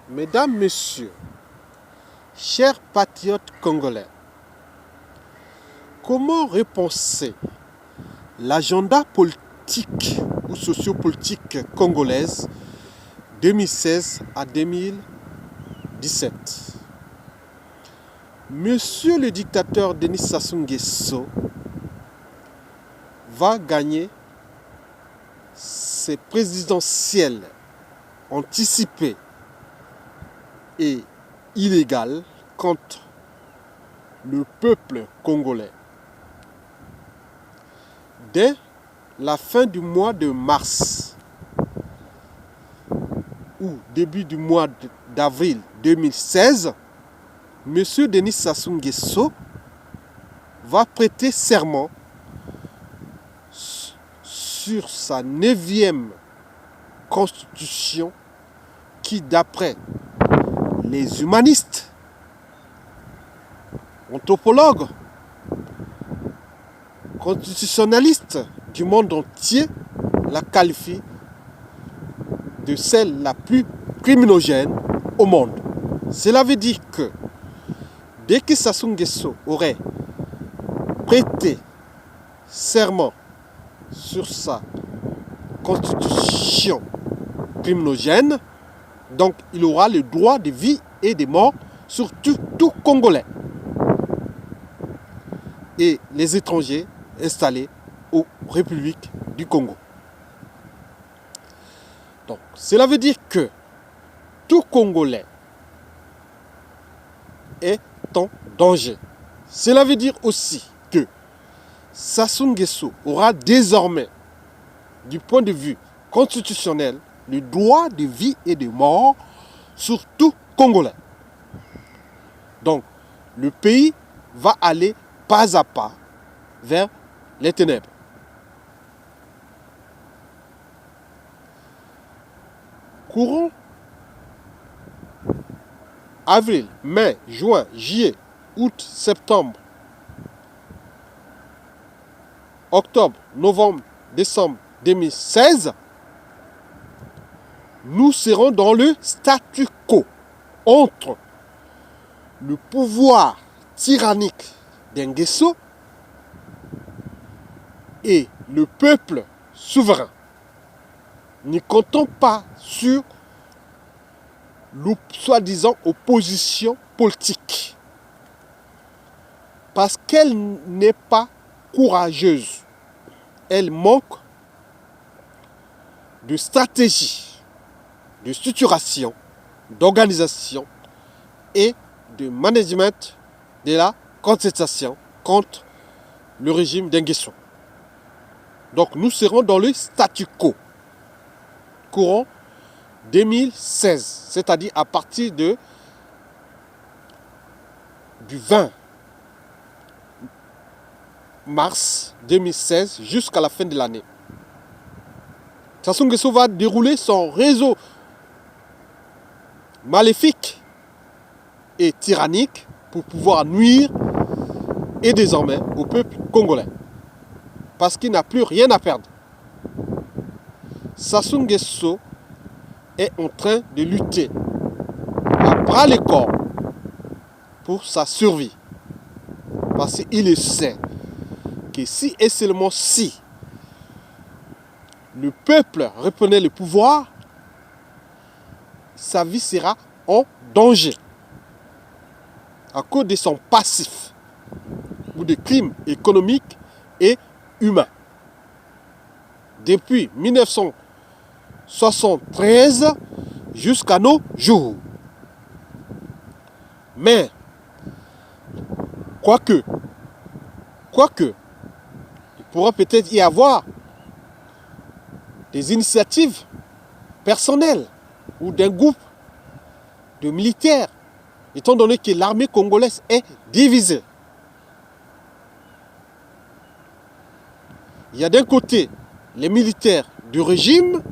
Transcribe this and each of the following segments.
Mesdames, Messieurs, chers patriotes congolais, comment repenser l'agenda politique ou sociopolitique congolaise 2016 à 2017? Monsieur le dictateur Denis Sassou Nguesso va gagner ses présidentielles anticipées et illégales contre le peuple congolais. Dès la fin du mois de mars ou début du mois d'avril 2016, M. Denis Sassou Nguesso va prêter serment sur sa 9e constitution qui, d'après les humanistes, anthropologues, constitutionnalistes du monde entier, la qualifie de celle la plus criminogène au monde. Cela veut dire que dès que Sassou Nguesso aurait prêté serment sur sa constitution criminogène, donc il aura le droit de vie et de mort sur tout Congolais et les étrangers installés aux républiques du Congo. Donc cela veut dire que tout Congolais est en danger. Cela veut dire aussi que Sassou Nguesso aura désormais, du point de vue constitutionnel, le droit de vie et de mort sur tout Congolais. Donc, le pays va aller pas à pas vers les ténèbres. Courant avril, mai, juin, juillet, août, septembre, octobre, novembre, décembre 2016, nous serons dans le statu quo entre le pouvoir tyrannique d'Nguesso et le peuple souverain. Ne comptons pas sur la soi-disant opposition politique, parce qu'elle n'est pas courageuse. Elle manque de stratégie, de structuration, d'organisation et de management de la contestation contre le régime d'Nguesso. Donc nous serons dans le statu quo courant 2016, c'est-à-dire à partir du 20 mars 2016 jusqu'à la fin de l'année. Sassou Nguesso va dérouler son réseau maléfique et tyrannique pour pouvoir nuire et désormais au peuple congolais. Parce qu'il n'a plus rien à perdre. Sassou Nguesso est en train de lutter à bras le corps pour sa survie. Parce qu'il sait que si et seulement si le peuple reprenait le pouvoir, sa vie sera en danger à cause de son passif ou de crimes économiques et humains. Depuis 1973 jusqu'à nos jours. Mais, quoique, il pourra peut-être y avoir des initiatives personnelles ou d'un groupe de militaires, étant donné que l'armée congolaise est divisée. Il y a d'un côté les militaires du régime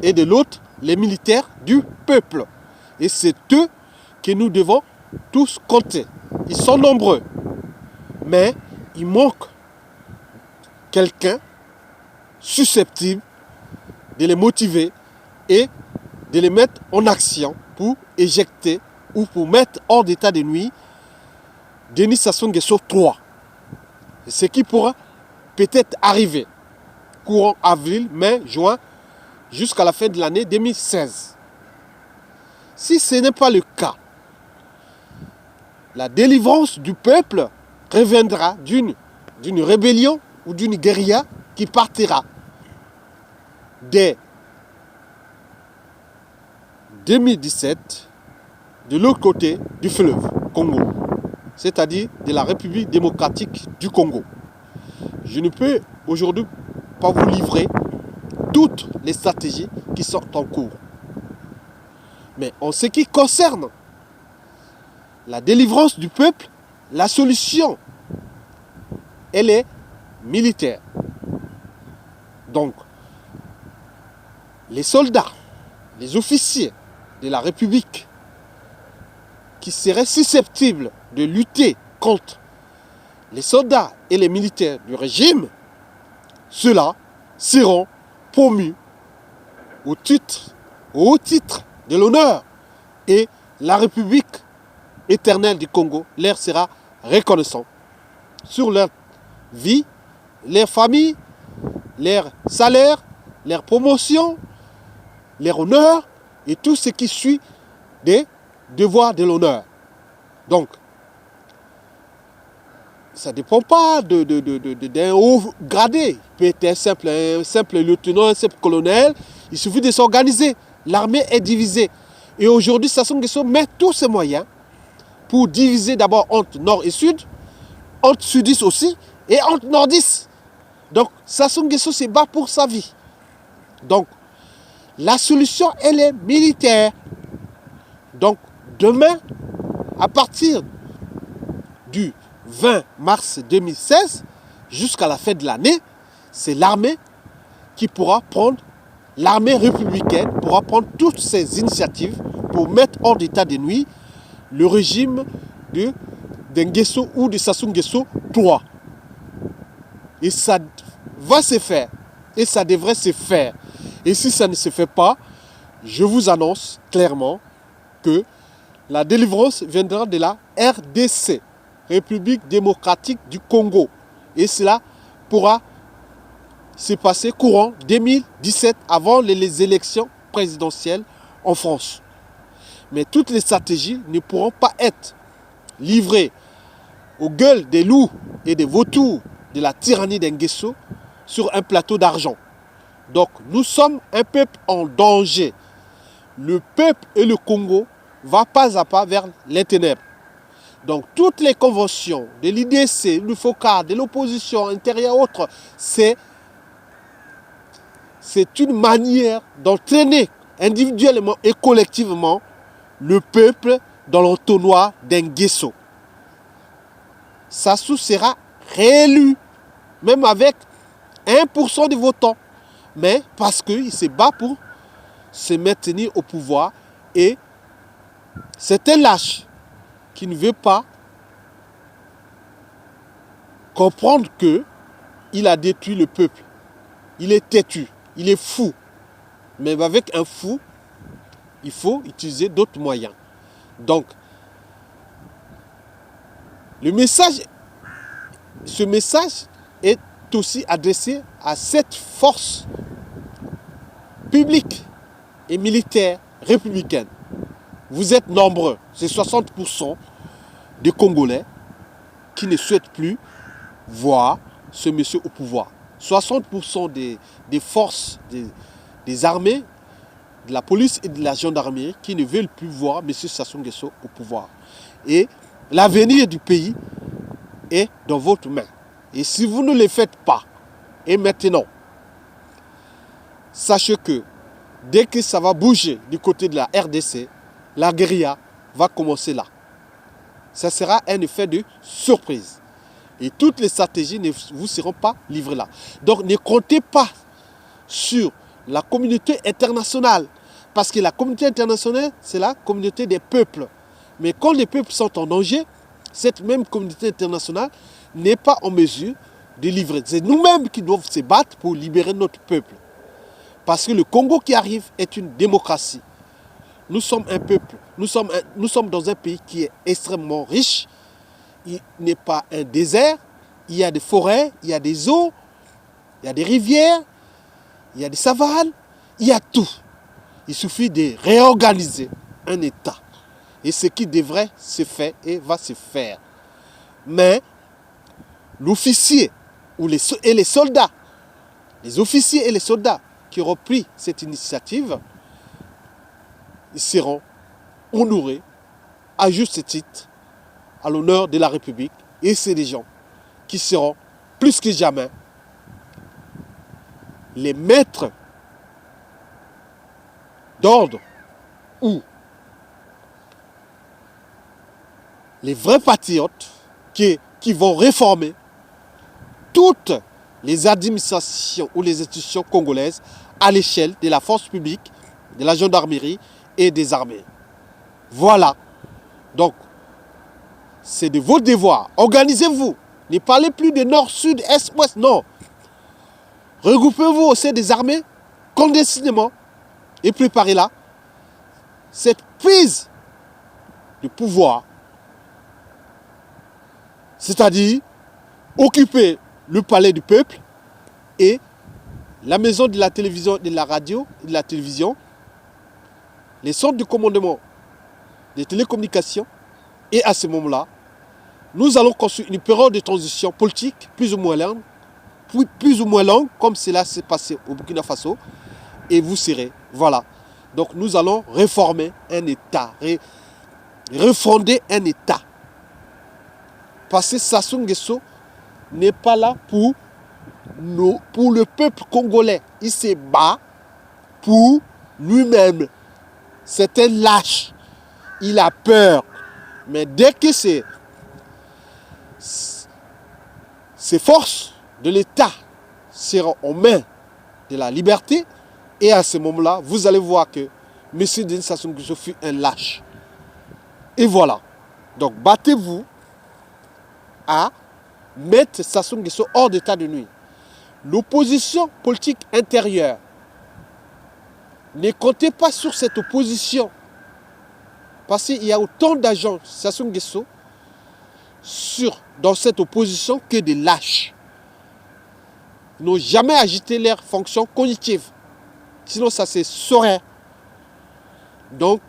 et de l'autre les militaires du peuple. Et c'est eux que nous devons tous compter. Ils sont nombreux, mais il manque quelqu'un susceptible de les motiver et de les mettre en action pour éjecter ou pour mettre hors d'état de nuire Denis Sassou Nguesso III. Ce qui pourra peut-être arriver courant avril, mai, juin, jusqu'à la fin de l'année 2016. Si ce n'est pas le cas, la délivrance du peuple reviendra d'une rébellion ou d'une guérilla qui partira dès 2017 de l'autre côté du fleuve Congo, c'est-à-dire de la République démocratique du Congo. Je ne peux aujourd'hui pas vous livrer toutes les stratégies qui sont en cours. Mais en ce qui concerne la délivrance du peuple, la solution, elle est militaire. Donc, les soldats, les officiers de la République qui seraient susceptibles de lutter contre les soldats et les militaires du régime, ceux-là seront promus au titre de l'honneur et la République éternelle du Congo leur sera reconnaissant sur leur vie, leur famille, leur salaire, leur promotion, leur honneur et tout ce qui suit des devoirs de l'honneur. Donc, ça ne dépend pas d'un haut gradé. Il peut être un simple lieutenant, un simple colonel. Il suffit de s'organiser. L'armée est divisée. Et aujourd'hui, Sassou Nguesso met tous ses moyens pour diviser d'abord entre nord et sud, entre sudistes aussi, et entre nordistes. Donc, Sassou Nguesso se bat pour sa vie. Donc, la solution, elle est militaire. Donc, demain, à partir du 20 mars 2016, jusqu'à la fin de l'année, c'est l'armée qui pourra prendre, l'armée républicaine pourra prendre toutes ces initiatives pour mettre hors d'état de nuire le régime de Nguesso ou de Sassou Nguesso III. Et ça va se faire. Et ça devrait se faire. Et si ça ne se fait pas, je vous annonce clairement que la délivrance viendra de la RDC, République démocratique du Congo. Et cela pourra se passer courant 2017, avant les élections présidentielles en France. Mais toutes les stratégies ne pourront pas être livrées aux gueules des loups et des vautours de la tyrannie d'Nguesso sur un plateau d'argent. Donc nous sommes un peuple en danger. Le peuple et le Congo va pas à pas vers les ténèbres. Donc toutes les conventions de l'IDC, du FOCA, de l'opposition intérieure et autres, c'est une manière d'entraîner individuellement et collectivement le peuple dans l'entonnoir d'Nguesso. Sassou sera réélu, même avec 1% des votants. Mais parce qu'il se bat pour se maintenir au pouvoir. Et c'est un lâche qui ne veut pas comprendre qu'il a détruit le peuple. Il est têtu, il est fou. Mais avec un fou, il faut utiliser d'autres moyens. Donc, ce message est aussi adressé à cette force publique et militaire républicaine. Vous êtes nombreux, c'est 60% des Congolais qui ne souhaitent plus voir ce monsieur au pouvoir. 60% des forces des armées, de la police et de la gendarmerie qui ne veulent plus voir M. Sassou Nguesso au pouvoir. Et l'avenir du pays est dans votre main. Et si vous ne le faites pas, et maintenant, sachez que dès que ça va bouger du côté de la RDC, la guérilla va commencer là. Ça sera un effet de surprise. Et toutes les stratégies ne vous seront pas livrées là. Donc ne comptez pas sur la communauté internationale. Parce que la communauté internationale, c'est la communauté des peuples. Mais quand les peuples sont en danger, cette même communauté internationale n'est pas en mesure de livrer. C'est nous-mêmes qui devons se battre pour libérer notre peuple. Parce que le Congo qui arrive est une démocratie. nous sommes un peuple, nous sommes dans un pays qui est extrêmement riche. Il n'est pas un désert. Il y a des forêts, il y a des eaux, il y a des rivières, il y a des savanes, il y a tout. Il suffit de réorganiser un État. Et ce qui devrait se faire et va se faire. Mais l'officier et les soldats, les officiers et les soldats qui auront pris cette initiative, ils seront honorés à juste titre, à l'honneur de la République. Et c'est des gens qui seront plus que jamais les maîtres d'ordre ou les vrais patriotes qui vont réformer toutes les administrations ou les institutions congolaises à l'échelle de la force publique, de la gendarmerie et des armées. Voilà. Donc, c'est de vos devoirs. Organisez-vous. Ne parlez plus de nord, sud, est, ouest. Non. Regroupez-vous au sein des armées, clandestinement, et préparez-la. Cette prise de pouvoir, c'est-à-dire occuper le palais du peuple et la maison de la télévision, de la radio et de la télévision, les centres de commandement des télécommunications. Et à ce moment-là, nous allons construire une période de transition politique plus ou moins longue, comme cela s'est passé au Burkina Faso. Et vous serez, voilà. Donc nous allons réformer un État, refonder un État. Parce que Sassou Nguesso n'est pas là pour le peuple congolais. Il se bat pour lui-même. C'est un lâche. Il a peur. Mais dès que ces forces de l'État seront en main de la liberté, et à ce moment-là, vous allez voir que M. Denis Sassou Nguesso fut un lâche. Et voilà. Donc battez-vous à mettre Sassou Nguesso hors d'état de nuire. L'opposition politique intérieure, ne comptez pas sur cette opposition. Parce qu'il y a autant d'agents Sassou Nguesso dans cette opposition que des lâches. Ils n'ont jamais agité leurs fonctions cognitives. Sinon, ça se saurait. Donc,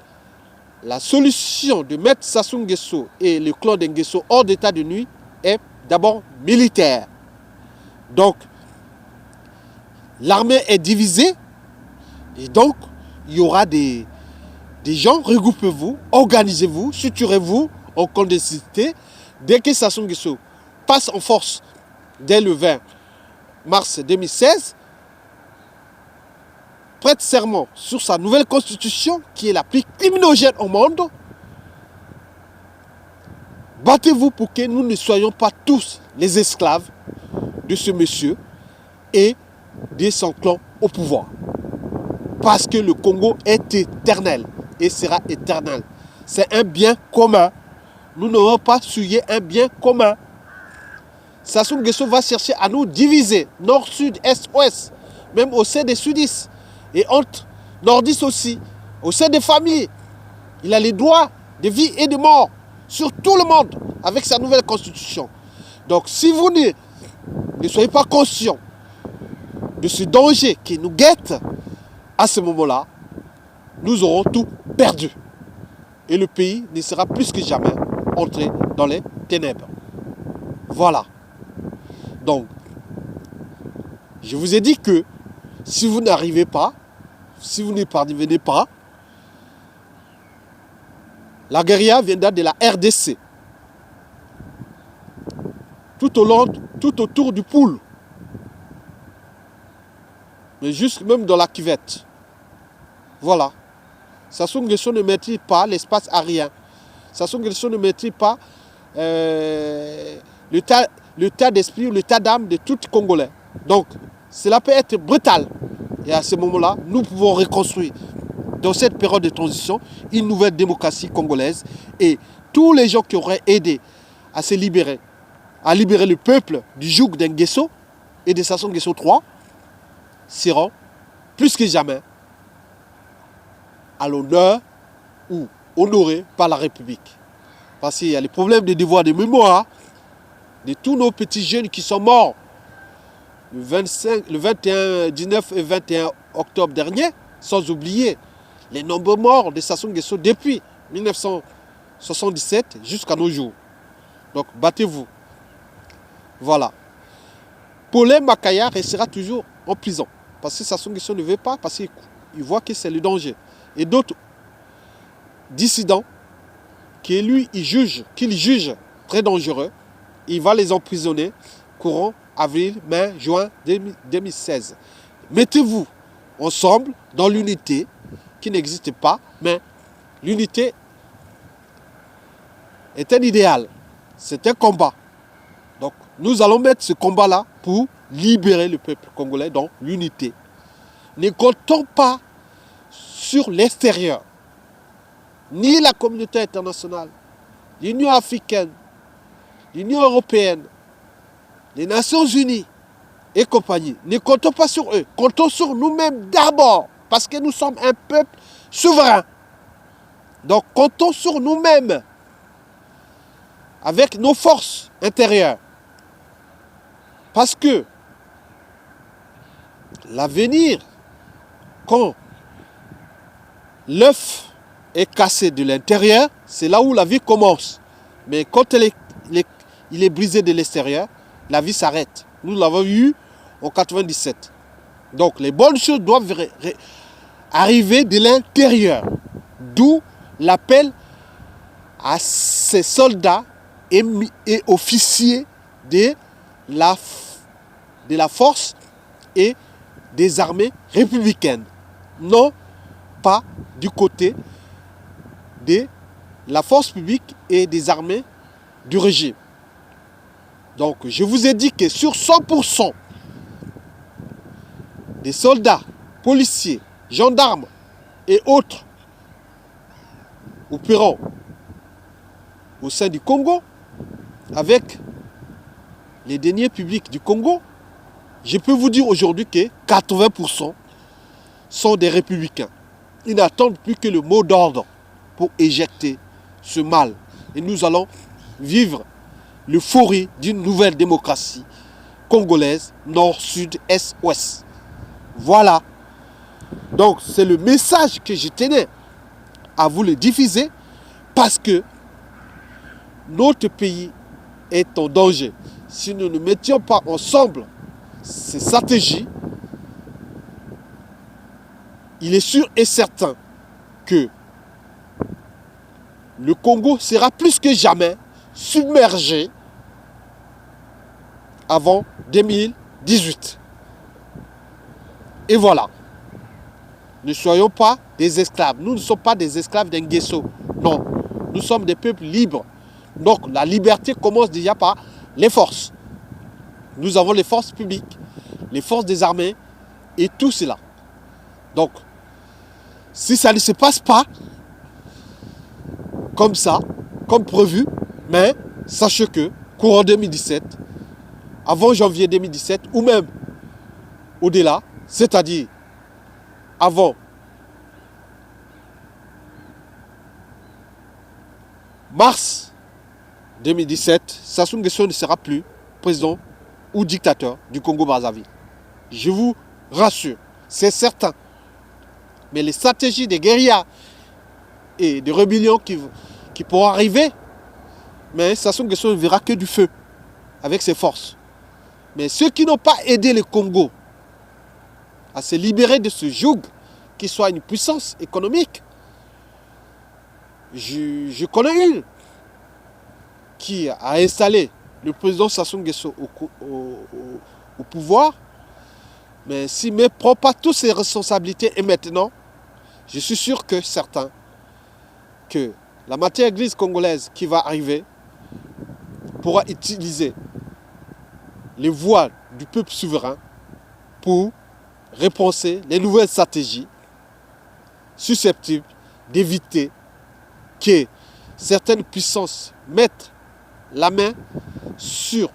la solution de mettre Sassou Nguesso et le clan de Nguesso hors d'état de nuit est d'abord militaire. Donc, l'armée est divisée et donc, il y aura des gens, regroupez-vous, organisez-vous, structurez-vous en clandestinité. Dès que Sassou Nguesso passe en force dès le 20 mars 2016, prête serment sur sa nouvelle constitution qui est la plus criminogène au monde. Battez-vous pour que nous ne soyons pas tous les esclaves de ce monsieur et de son clan au pouvoir. Parce que le Congo est éternel et sera éternel. C'est un bien commun. Nous n'aurons pas souillé un bien commun. Sassou Nguesso va chercher à nous diviser, nord, sud, est, ouest, même au sein des sudistes et entre nordistes aussi, au sein des familles. Il a les droits de vie et de mort sur tout le monde avec sa nouvelle constitution. Donc si vous ne soyez pas conscients de ce danger qui nous guette, à ce moment-là, nous aurons tout perdu. Et le pays ne sera plus que jamais entré dans les ténèbres. Voilà. Donc, je vous ai dit que si vous n'arrivez pas, si vous ne parvenez pas, la guérilla viendra de la RDC. Tout autour du Poul. Mais juste même dans la cuvette. Voilà. Sassou Nguesso ne maîtrise pas l'espace aérien. Sassou Nguesso ne maîtrise pas l'état d'esprit ou l'état d'âme de tout Congolais. Donc, cela peut être brutal. Et à ce moment-là, nous pouvons reconstruire, dans cette période de transition, une nouvelle démocratie congolaise. Et tous les gens qui auraient aidé à se libérer, à libérer le peuple du joug d'Nguesso et de Sassou Nguesso III, seront plus que jamais à l'honneur ou honorés par la République. Parce qu'il y a les problèmes des devoirs de mémoire de tous nos petits jeunes qui sont morts le 19 et 21 octobre dernier, sans oublier les nombreux morts de Sassou Nguesso depuis 1977 jusqu'à nos jours. Donc battez-vous. Voilà. Paulin Makaya restera toujours en prison. Parce que Sassou Nguesso ne veut pas, parce qu'il voit que c'est le danger. Et d'autres dissidents qu'il juge très dangereux, il va les emprisonner courant avril, mai, juin 2016. Mettez-vous ensemble dans l'unité qui n'existe pas, mais l'unité est un idéal, c'est un combat. Donc nous allons mettre ce combat-là pour libérer le peuple congolais dans l'unité. Ne comptons pas sur l'extérieur, ni la communauté internationale, l'Union africaine, l'Union européenne, les Nations unies et compagnie. Ne comptons pas sur eux, comptons sur nous-mêmes d'abord, parce que nous sommes un peuple souverain. Donc comptons sur nous-mêmes, avec nos forces intérieures. Parce que l'avenir, quand l'œuf est cassé de l'intérieur, c'est là où la vie commence. Mais quand il est brisé de l'extérieur, la vie s'arrête. Nous l'avons eu en 97. Donc les bonnes choses doivent arriver de l'intérieur. D'où l'appel à ces soldats et officiers de la force et des armées républicaines. Non pas du côté de la force publique et des armées du régime. Donc je vous ai dit que sur 100% des soldats, policiers, gendarmes et autres opérant au sein du Congo, avec les deniers publics du Congo, je peux vous dire aujourd'hui que 80% sont des républicains. Ils n'attendent plus que le mot d'ordre pour éjecter ce mal. Et nous allons vivre l'euphorie d'une nouvelle démocratie congolaise, nord, sud, est, ouest. Voilà. Donc c'est le message que je tenais à vous le diffuser, parce que notre pays est en danger. Si nous ne mettions pas ensemble ces stratégies, il est sûr et certain que le Congo sera plus que jamais submergé avant 2018. Et voilà. Ne soyons pas des esclaves. Nous ne sommes pas des esclaves d'un Nguesso. Non. Nous sommes des peuples libres. Donc la liberté commence déjà par les forces. Nous avons les forces publiques, les forces des armées et tout cela. Donc, si ça ne se passe pas comme ça, comme prévu, mais sachez que courant 2017, avant janvier 2017, ou même au-delà, c'est-à-dire avant mars 2017, Sassou Nguesso ne sera plus président ou dictateur du Congo-Brazzaville. Je vous rassure, c'est certain. Mais les stratégies des guérillas et des rébellions qui pourront arriver, mais Sassou Nguesso ne verra que du feu avec ses forces. Mais ceux qui n'ont pas aidé le Congo à se libérer de ce joug, qui soit une puissance économique, je connais une qui a installé le président Sassou Nguesso au pouvoir, mais s'il ne prend pas toutes ses responsabilités et maintenant, je suis sûr que certains, que la matière grise congolaise qui va arriver pourra utiliser les voix du peuple souverain pour repenser les nouvelles stratégies susceptibles d'éviter que certaines puissances mettent la main sur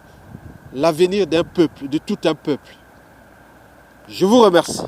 l'avenir d'un peuple, de tout un peuple. Je vous remercie.